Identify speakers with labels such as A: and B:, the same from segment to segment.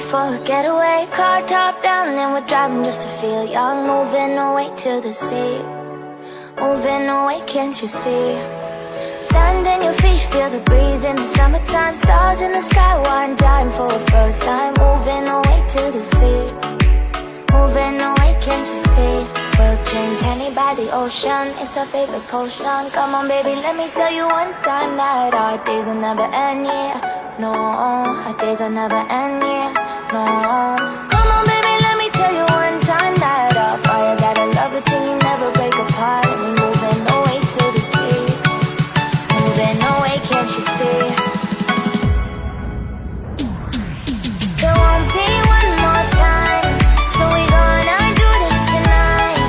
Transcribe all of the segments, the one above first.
A: for a getaway. Car top down and we're driving just to feel young. Moving away to the sea, moving away, can't you see? Stand on your feet, feel the breeze in the summertime. Stars in the sky, one dime for a first time. Moving away to the sea, moving away, can't you see? We'll drink honey by the ocean, it's our favorite potion. Come on baby, let me tell you one time that our days will never end, yeah. No, our days will never end, yeah. No. Come on baby, let me tell you one time that our fire got a love it till you never break apart. And we're moving away to the sea, moving away, can't you see? There won't be one more time, so we gonna do this tonight.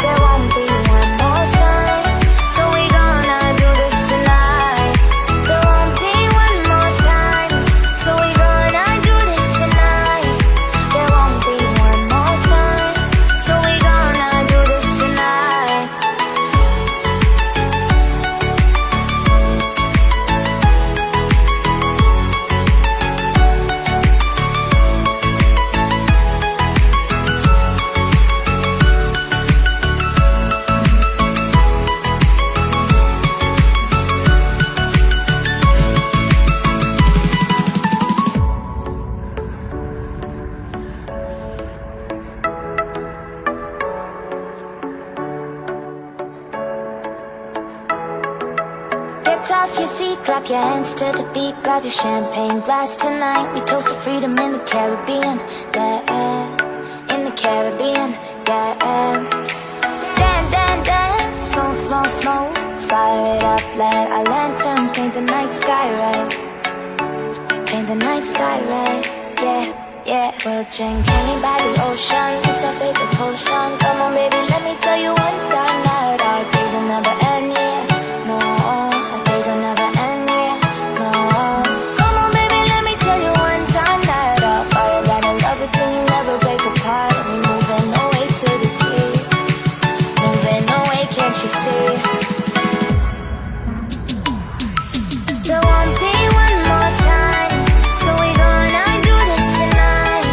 A: There won't be one more time, so we gonna do this tonight. There won't be one more time, so we gonna do this tonight. There won't be one more time, so we gonna do this tonight. Get off your seat, clap your hands to the beat. Grab your champagne glass tonight. We toast to freedom in the Caribbean, yeah, in the sky red, paint the night sky red, yeah, yeah. We'll drink honey by the ocean, it's our favorite potion. Come on baby, let me tell you one time that our days will never end, yeah. No, our days will never end, yeah. No. Come on baby, let me tell you one time that our fire gotta love it till you never break apart. We're moving away to the sea, moving away, can't you see? There won't be one more time, so we gonna do this tonight.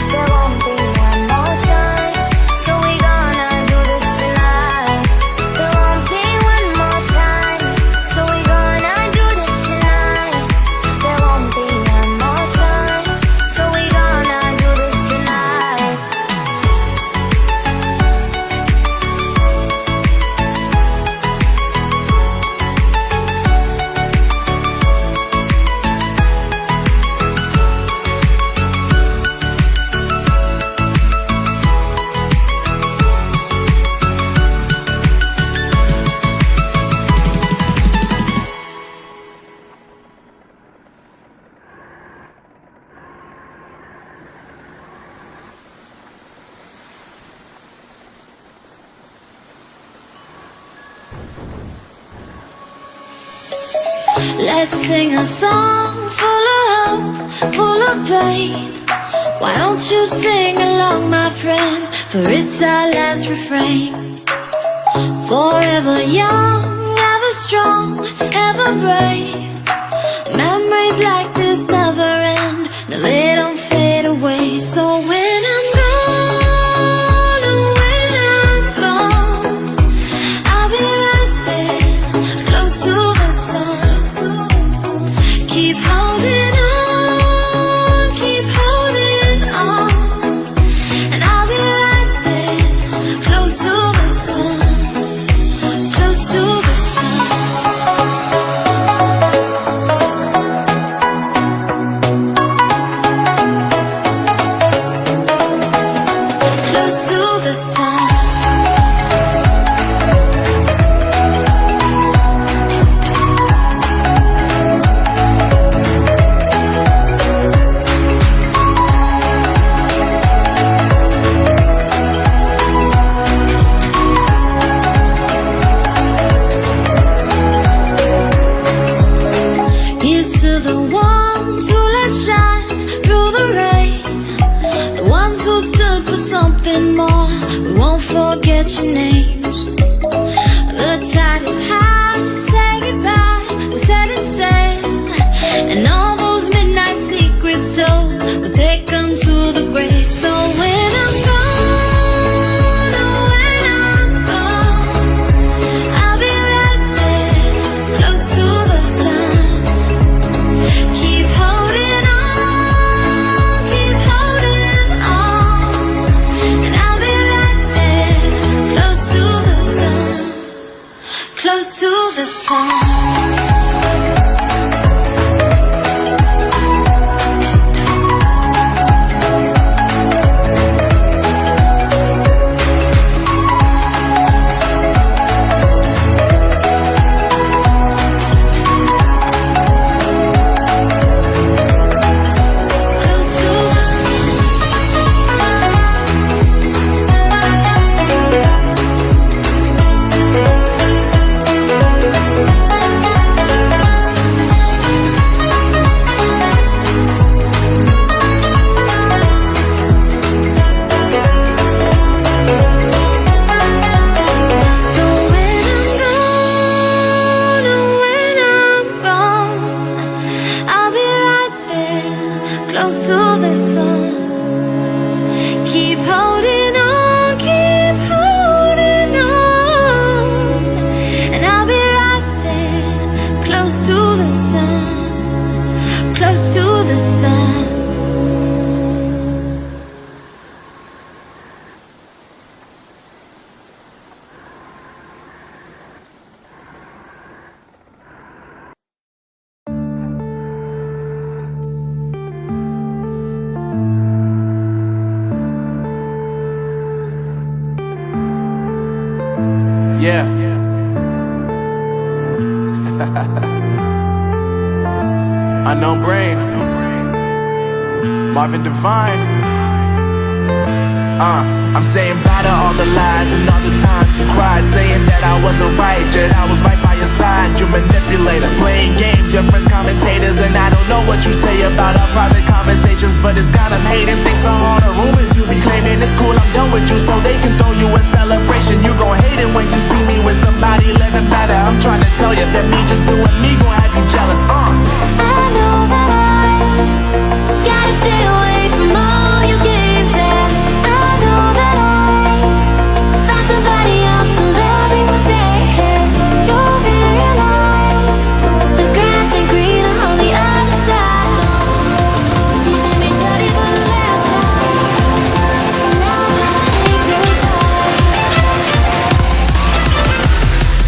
A: There won't be one more time, so we gonna do this tonight. There won't be one more time, so we gonna do this tonight. There won't be one more time, so we gonna do this tonight.
B: Let's sing a song full of hope, full of pain. Why don't you sing along, my friend? For it's our last refrain. Forever young, ever strong, ever brave. Memories like this never end, no, they don't fade away. So when I'm gone, oh, when I'm gone, I'll be right there, close to the sun. Keep holding on, keep holding on, and I'll be right there, close to the sun, close to the sun. Close to the sun. Here's to the ones who let shine through the rain, the ones who stood for something more. We won't forget your names. The tide is high, say goodbye, we set it sail, and all those midnight secrets told, we'll take them to the grave. So when I'm gone, oh, when I'm gone, I'll be right there, close to the sun. Keep holding on, keep holding on, and I'll be right there, close to the sun, close to the sun. Close to the sun. So when I'm gone, oh, when I'm gone, I'll be right there, close to the sun. Keep holding on, keep holding on, and I'll be right there, close to the sun, close to the sun.
C: Yeah. Unknown brain, Marvin Divine. I'm saying bye to all the lies and all the times you cried, saying that I wasn't right, yet I was right by your side. You manipulator, playing games, your friends commentators, and I don't know what you say about our private conversations, but it's got them hating. Thanks to all the rumors you be claiming. It's cool, I'm done with you, so they can throw you a celebration. You